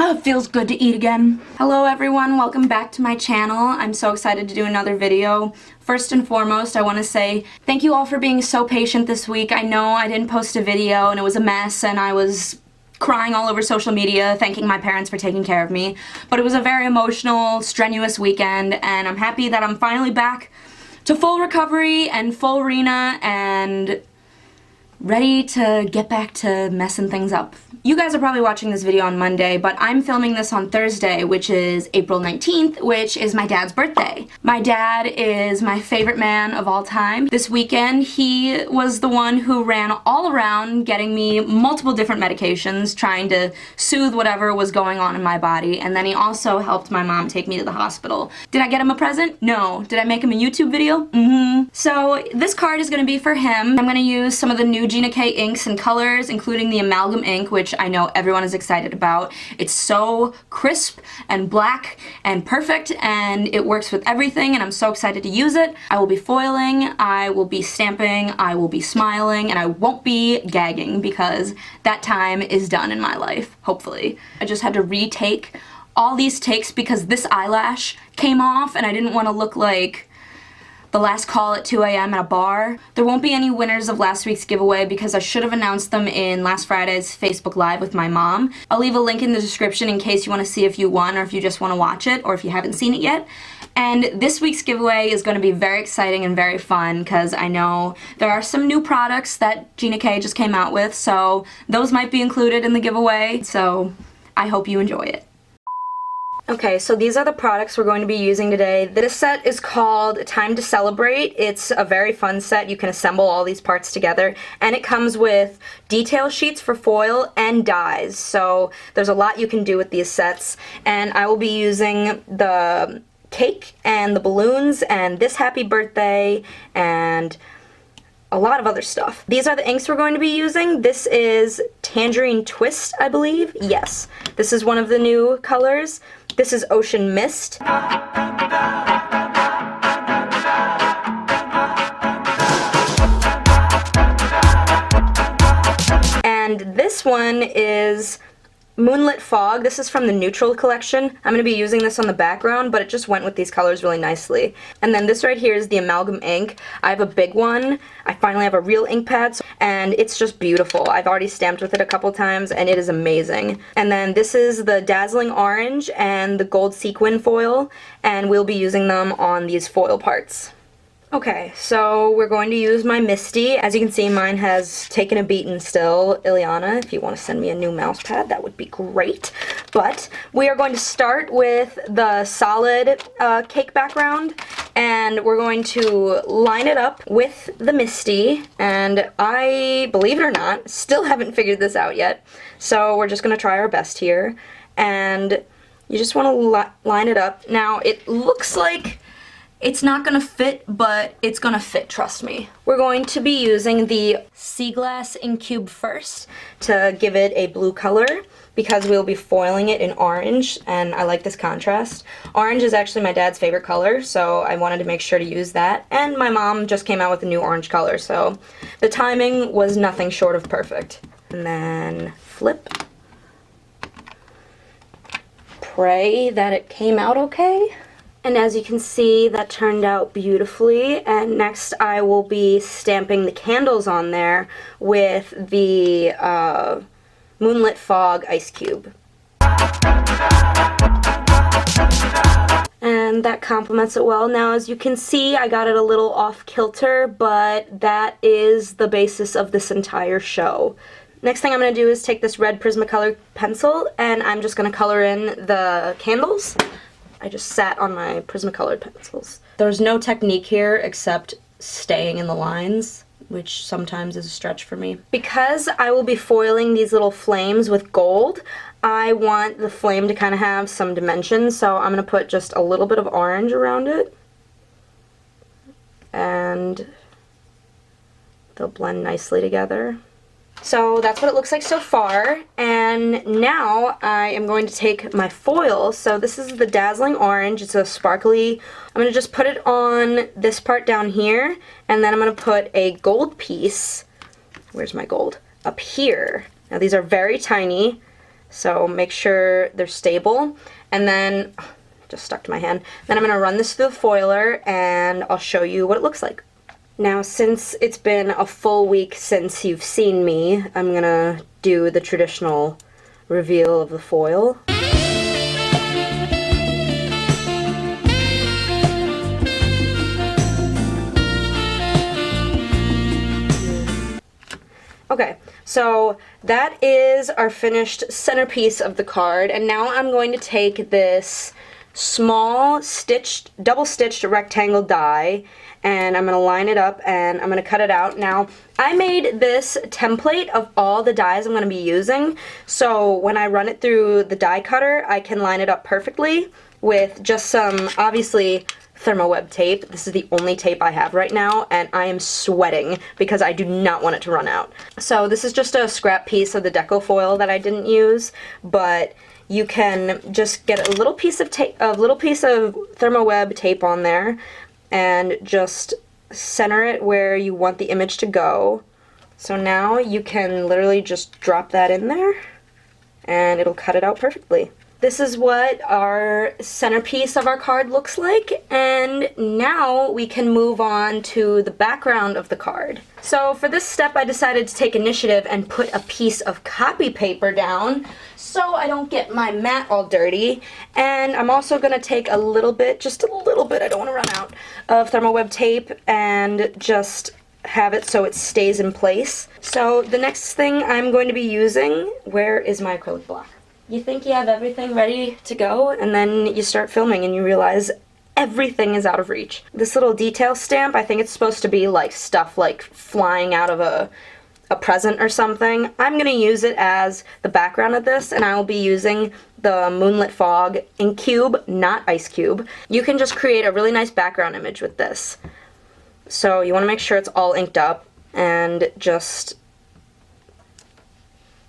Oh, it feels good to eat again. Hello everyone, welcome back to my channel. I'm so excited to do another video. First and foremost, I want to say thank you all for being so patient this week. I know I didn't post a video and it was a mess and I was crying all over social media, thanking my parents for taking care of me. But it was a very emotional, strenuous weekend and I'm happy that I'm finally back to full recovery and full Rina and ready to get back to messing things up. You guys are probably watching this video on Monday, but I'm filming this on Thursday, which is April 19th, which is my dad's birthday. My dad is my favorite man of all time. This weekend, he was the one who ran all around getting me multiple different medications, trying to soothe whatever was going on in my body, and then he also helped my mom take me to the hospital. Did I get him a present? No. Did I make him a YouTube video? Mm-hmm. So this card is gonna be for him. I'm gonna use some of the new Gina K inks and colors, including the amalgam ink, which I know everyone is excited about. It's so crisp and black and perfect, and it works with everything, and I'm so excited to use it. I will be foiling, I will be stamping, I will be smiling, and I won't be gagging because that time is done in my life, hopefully. I just had to retake all these takes because this eyelash came off and I didn't want to look like the last call at 2 a.m. at a bar. There won't be any winners of last week's giveaway because I should have announced them in last Friday's Facebook Live with my mom. I'll leave a link in the description in case you want to see if you won or if you just want to watch it or if you haven't seen it yet. And this week's giveaway is going to be very exciting and very fun because I know there are some new products that Gina K just came out with, so those might be included in the giveaway, so I hope you enjoy it. Okay, so these are the products we're going to be using today. This set is called Time to Celebrate. It's a very fun set. You can assemble all these parts together, and it comes with detail sheets for foil and dies. So there's a lot you can do with these sets, and I will be using the cake and the balloons and this happy birthday and a lot of other stuff. These are the inks we're going to be using. This is Tangerine Twist, I believe. Yes, this is one of the new colors. This is Ocean Mist. And this one is Moonlit Fog. This is from the Neutral collection. I'm going to be using this on the background, but it just went with these colors really nicely. And then this right here is the amalgam ink. I have a big one. I finally have a real ink pad, and it's just beautiful. I've already stamped with it a couple times, and it is amazing. And then this is the Dazzling Orange and the Gold Sequin foil, and we'll be using them on these foil parts. Okay, so we're going to use my Misty. As you can see, mine has taken a beating still. Ileana, if you want to send me a new mouse pad, that would be great. But we are going to start with the solid cake background, and we're going to line it up with the Misty. And I, believe it or not, still haven't figured this out yet. So we're just going to try our best here. And you just want to line it up. Now, it looks like it's not gonna fit, but it's gonna fit, trust me. We're going to be using the Sea Glass Ink Cube first to give it a blue color because we'll be foiling it in orange, and I like this contrast. Orange is actually my dad's favorite color, so I wanted to make sure to use that. And my mom just came out with a new orange color, so the timing was nothing short of perfect. And then flip. Pray that it came out okay. And as you can see, that turned out beautifully. And next I will be stamping the candles on there with the Moonlit Fog Ice Cube. And that complements it well. Now, as you can see, I got it a little off kilter, but that is the basis of this entire show. Next thing I'm going to do is take this red Prismacolor pencil, and I'm just going to color in the candles. I just sat on my Prismacolor pencils. There's no technique here except staying in the lines, which sometimes is a stretch for me. Because I will be foiling these little flames with gold, I want the flame to kind of have some dimension, so I'm going to put just a little bit of orange around it. And they'll blend nicely together. So that's what it looks like so far, and now I am going to take my foil. So this is the Dazzling Orange. It's a sparkly. I'm going to just put it on this part down here, and then I'm going to put a gold piece, where's my gold, up here. Now these are very tiny, So make sure they're stable. And then, just stuck to my hand. Then I'm going to run this through the foiler and I'll show you what it looks like. Now, since it's been a full week since you've seen me, I'm going to do the traditional reveal of the foil. Okay, so that is our finished centerpiece of the card, and now I'm going to take this small double stitched rectangle die, and I'm going to line it up and I'm going to cut it out. Now, I made this template of all the dies I'm going to be using, so when I run it through the die cutter, I can line it up perfectly with just some, obviously, thermoweb tape. This is the only tape I have right now, and I am sweating because I do not want it to run out. So this is just a scrap piece of the deco foil that I didn't use, but you can just get a little piece of tape, thermoweb tape on there, and just center it where you want the image to go. So now you can literally just drop that in there, and it'll cut it out perfectly. This is what our centerpiece of our card looks like, and now we can move on to the background of the card. So for this step, I decided to take initiative and put a piece of copy paper down so I don't get my mat all dirty. And I'm also going to take a little bit, just a little bit, I don't want to run out, of thermoweb tape and just have it so it stays in place. So the next thing I'm going to be using, where is my acrylic block? You think you have everything ready to go, and then you start filming and you realize everything is out of reach. This little detail stamp, I think it's supposed to be like stuff like flying out of a present or something. I'm going to use it as the background of this, and I will be using the Moonlit Fog ink cube, not ice cube. You can just create a really nice background image with this. So you want to make sure it's all inked up, and just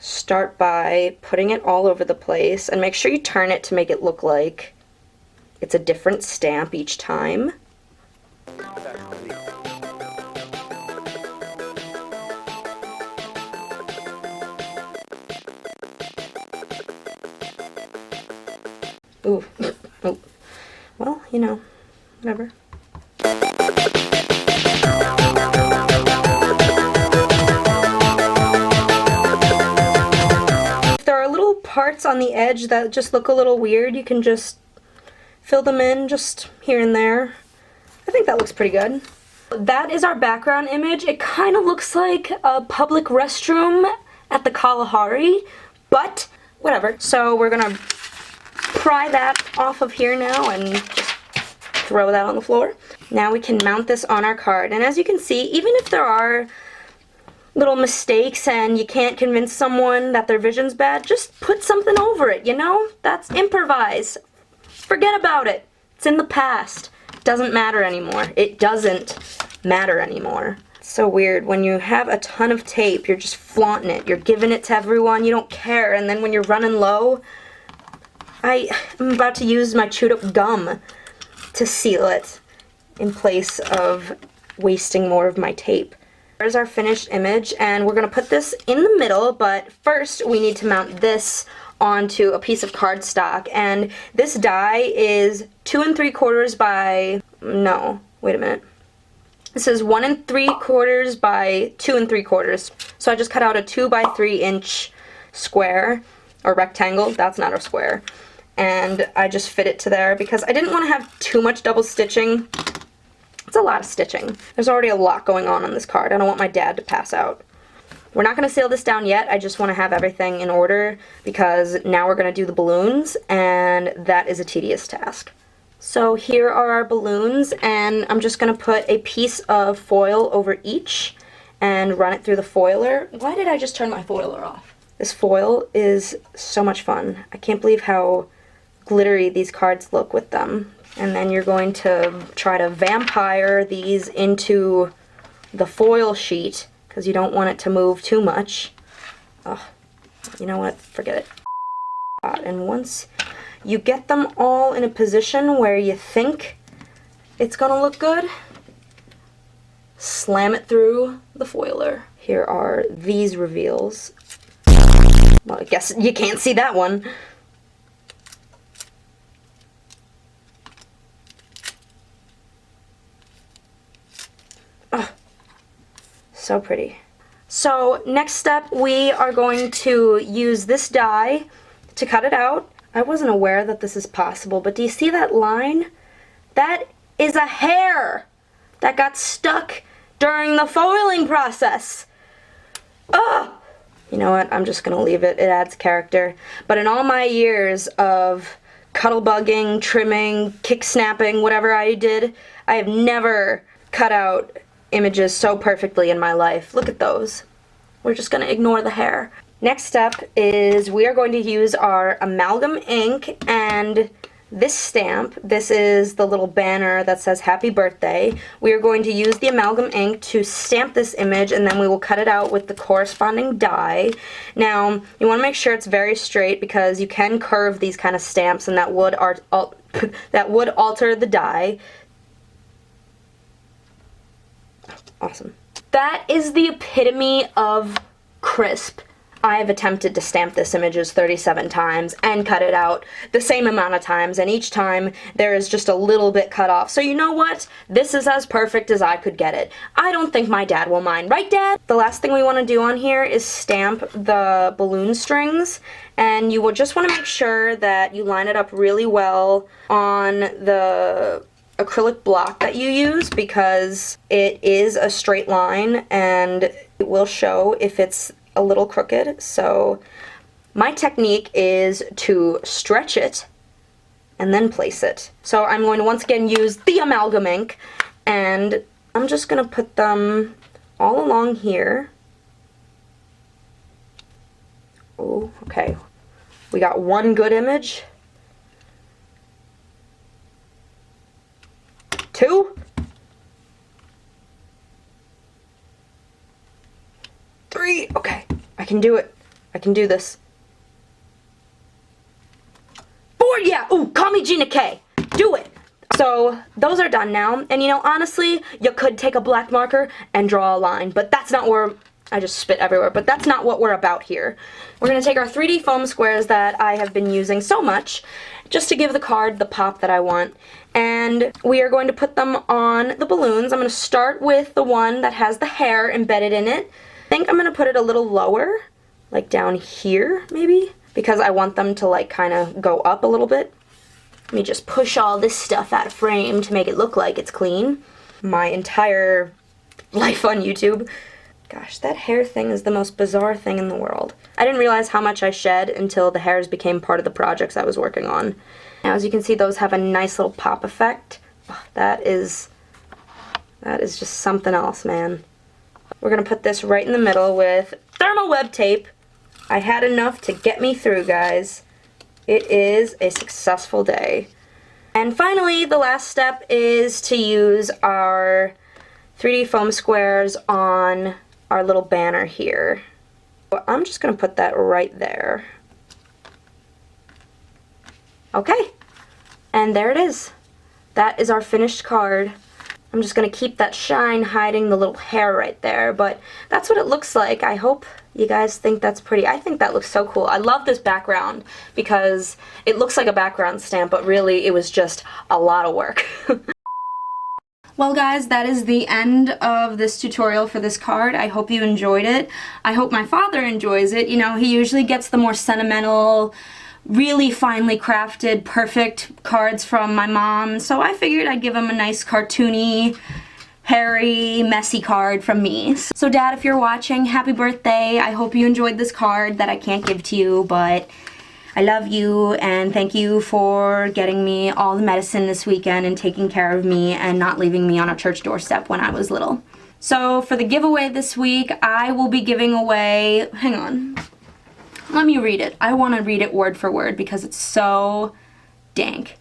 start by putting it all over the place, and make sure you turn it to make it look like it's a different stamp each time. Ooh. Oh. Well, you know, whatever. Parts on the edge that just look a little weird, you can just fill them in just here and there. I think that looks pretty good. That is our background image. It kind of looks like a public restroom at the Kalahari, but whatever. So we're gonna pry that off of here now and just throw that on the floor. Now we can mount this on our card, and as you can see, even if there are little mistakes and you can't convince someone that their vision's bad, just put something over it, you know? That's improvise. Forget about it. It's in the past. It doesn't matter anymore. It doesn't matter anymore. It's so weird. When you have a ton of tape, you're just flaunting it. You're giving it to everyone. You don't care. And then when you're running low, I'm about to use my chewed up gum to seal it in place of wasting more of my tape. Here's our finished image, and we're going to put this in the middle, but first we need to mount this onto a piece of cardstock, and this die is 2 3/4 by, no, wait a minute. This is 1 3/4 by 2 3/4. So I just cut out a 2 by 3 inch square, or rectangle, that's not a square, and I just fit it to there because I didn't want to have too much double stitching. It's a lot of stitching. There's already a lot going on this card. I don't want my dad to pass out. We're not going to seal this down yet. I just want to have everything in order because now we're going to do the balloons, and that is a tedious task. So here are our balloons, and I'm just going to put a piece of foil over each and run it through the foiler. Why did I just turn my foiler off? This foil is so much fun. I can't believe how glittery these cards look with them. And then you're going to try to vampire these into the foil sheet because you don't want it to move too much. Ugh, you know what? Forget it. And once you get them all in a position where you think it's gonna look good, slam it through the foiler. Here are these reveals. Well, I guess you can't see that one. Oh, so pretty. So next step, we are going to use this die to cut it out. I wasn't aware that this is possible, but do you see that line? That is a hair that got stuck during the foiling process. Ugh! You know what? I'm just gonna leave it. It adds character. But in all my years of cuddle bugging, trimming, kick snapping, whatever I did, I have never cut out images so perfectly in my life. Look at those. We're just gonna ignore the hair. Next step is we are going to use our amalgam ink and this stamp. This is the little banner that says happy birthday. We are going to use the amalgam ink to stamp this image, and then we will cut it out with the corresponding die. Now, you want to make sure it's very straight because you can curve these kind of stamps, and that would alter the die. Awesome. That is the epitome of crisp. I have attempted to stamp this images 37 times and cut it out the same amount of times, and each time there is just a little bit cut off. So you know what? This is as perfect as I could get it. I don't think my dad will mind. Right, Dad? The last thing we want to do on here is stamp the balloon strings, and you will just want to make sure that you line it up really well on the acrylic block that you use, because it is a straight line and it will show if it's a little crooked. So my technique is to stretch it and then place it. So I'm going to once again use the amalgam ink, and I'm just going to put them all along here. Oh, okay. We got one good image. 2. 3. Okay, I can do it. I can do this. 4. Yeah. Ooh, call me Gina K. Do it. So those are done now. And you know, honestly, you could take a black marker and draw a line, but that's not where I just spit everywhere. But that's not what we're about here. We're gonna take our 3D foam squares that I have been using so much, just to give the card the pop that I want. And we are going to put them on the balloons. I'm going to start with the one that has the hair embedded in it. I think I'm going to put it a little lower, like down here maybe, because I want them to like kind of go up a little bit. Let me just push all this stuff out of frame to make it look like it's clean. My entire life on YouTube. Gosh, that hair thing is the most bizarre thing in the world. I didn't realize how much I shed until the hairs became part of the projects I was working on. Now, as you can see, those have a nice little pop effect. Oh, that is just something else, man. We're gonna put this right in the middle with thermal web tape. I had enough to get me through, guys. It is a successful day. And finally, the last step is to use our 3D foam squares on our little banner here. I'm just gonna put that right there. Okay, and there it is. That is our finished card. I'm just gonna keep that shine hiding the little hair right there, but that's what it looks like. I hope you guys think that's pretty. I think that looks so cool. I love this background because it looks like a background stamp, but really it was just a lot of work. Well guys, that is the end of this tutorial for this card. I hope you enjoyed it. I hope my father enjoys it. You know, he usually gets the more sentimental, really finely crafted, perfect cards from my mom, so I figured I'd give him a nice cartoony, hairy, messy card from me. So Dad, if you're watching, happy birthday. I hope you enjoyed this card that I can't give to you, but I love you, and thank you for getting me all the medicine this weekend and taking care of me and not leaving me on a church doorstep when I was little. So for the giveaway this week, I will be giving away, hang on, let me read it. I want to read it word for word because it's so dank.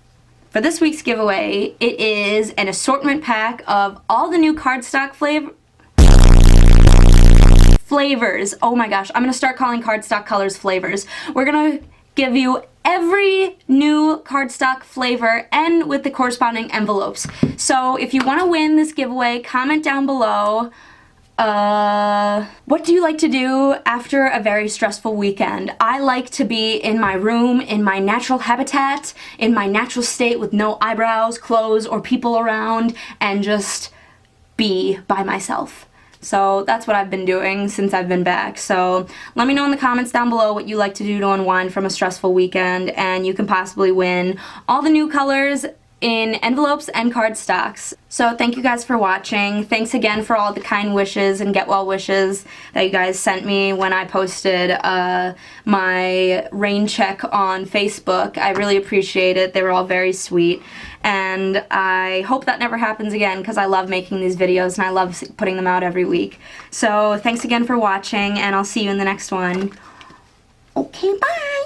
For this week's giveaway, it is an assortment pack of all the new cardstock flavors. Oh my gosh, I'm going to start calling cardstock colors flavors. We're going to give you every new cardstock flavor and with the corresponding envelopes. So if you want to win this giveaway, comment down below What do you like to do after a very stressful weekend? I like to be in my room, in my natural habitat, in my natural state with no eyebrows, clothes, or people around, and just be by myself. So that's what I've been doing since I've been back. So let me know in the comments down below what you like to do to unwind from a stressful weekend, and you can possibly win all the new colors in envelopes and cardstocks. So thank you guys for watching. Thanks again for all the kind wishes and get well wishes that you guys sent me when I posted my rain check on Facebook. I really appreciate it. They were all very sweet, and I hope that never happens again because I love making these videos and I love putting them out every week. So thanks again for watching, and I'll see you in the next one. Okay, bye!